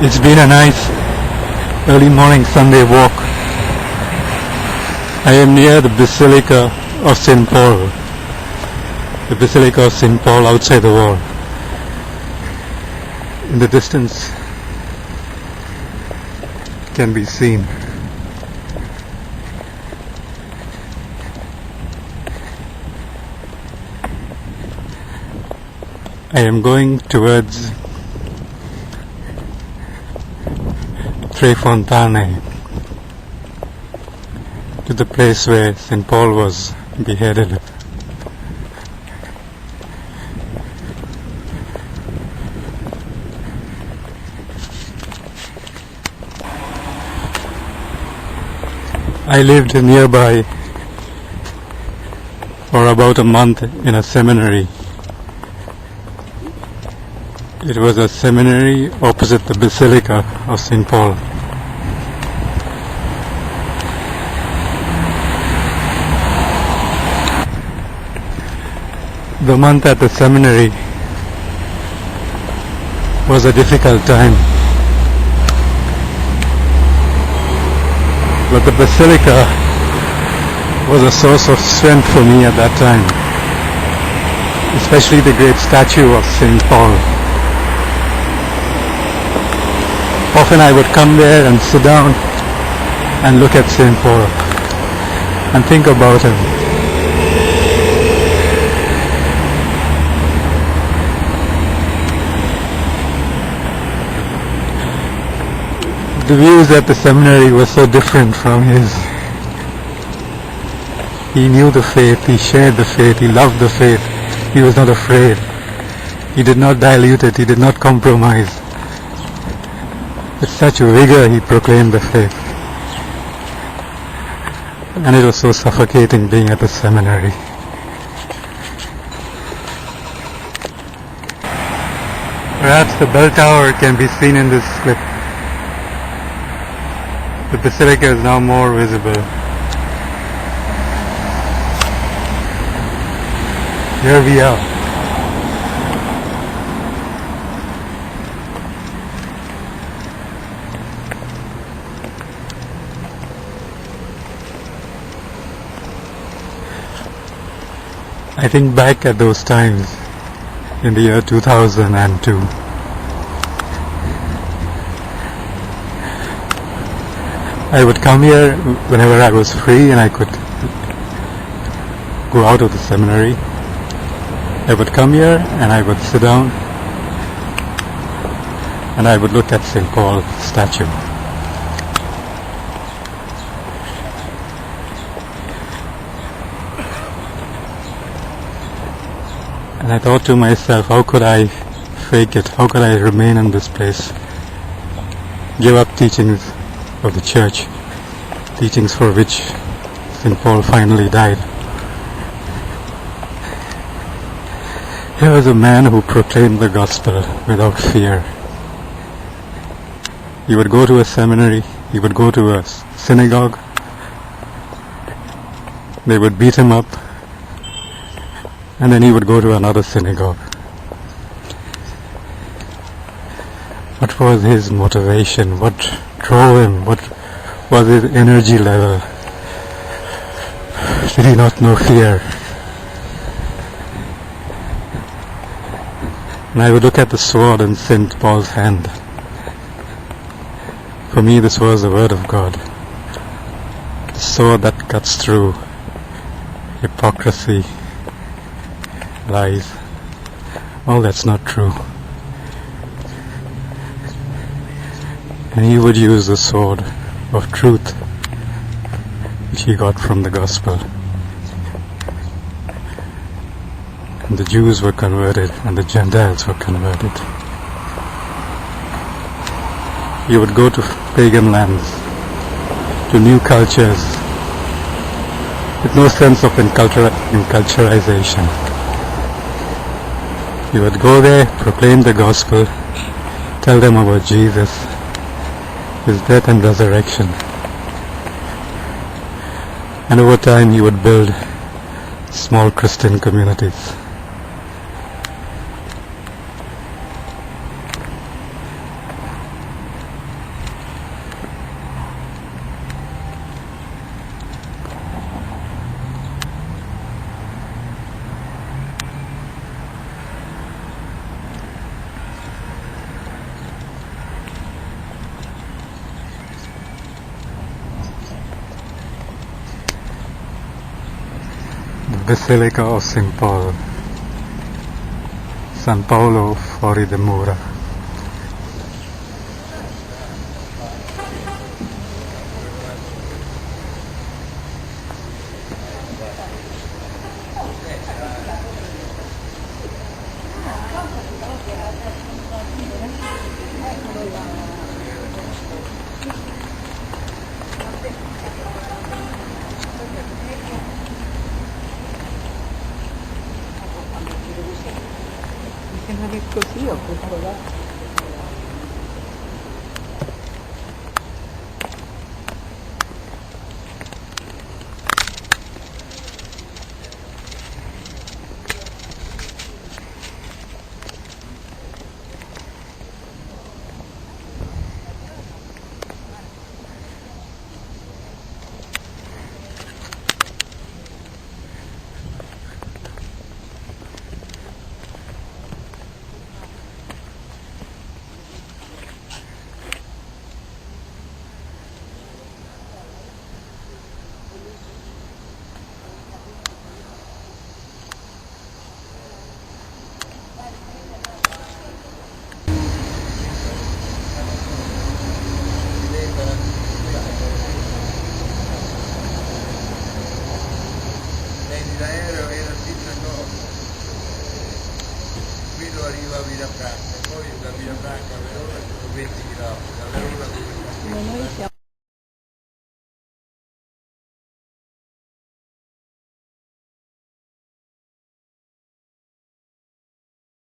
It's been a nice early morning Sunday walk. I am near the Basilica of St. Paul. The Basilica of St. Paul outside the wall. In the distance can be seen I am going towards Tre Fontane, to the place where St. Paul was beheaded. I lived nearby for about a month in a seminary. It was a seminary opposite the Basilica of St. Paul. The month at the seminary was a difficult time, but the Basilica was a source of strength for me at that time, especially the great statue of St. Paul. Often I would come there and sit down and look at St. Paul and think about him. The views at the seminary were so different from his. He knew the faith, he shared the faith, he loved the faith, he was not afraid. He did not dilute it, he did not compromise. With such vigor he proclaimed the faith. And it was so suffocating being at the seminary. Perhaps the bell tower can be seen in this clip. The Basilica is now more visible. Here we are. I think back at those times in the year 2002. I would come here whenever I was free and I could go out of the seminary. I would come here and I would sit down and I would look at St. Paul's statue. And I thought to myself, how could I fake it? How could I remain in this place? Give up teachings of the church, teachings for which St. Paul finally died. Here was a man who proclaimed the gospel without fear. He would go to a seminary, he would go to a synagogue, they would beat him up, and then he would go to another synagogue. What was his motivation? What drove him? What was his energy level? Did he not know fear? And I would look at the sword in St. Paul's hand. For me, this was the word of God. The sword that cuts through hypocrisy, lies. All that's not true. And he would use the sword of truth which he got from the gospel. And the Jews were converted and the Gentiles were converted. He would go to pagan lands, to new cultures, with no sense of enculturization. He would go there, proclaim the gospel, tell them about Jesus, his death and resurrection. And over time he would build small Christian communities. Basilica of St. Paul, San Paolo fuori le mura. Se non è così ho provato. L'aereo era fino a Roma, qui lo arriva a Villafranca, poi da Villafranca a Verona sono 20 km, da Verona a Villafranca.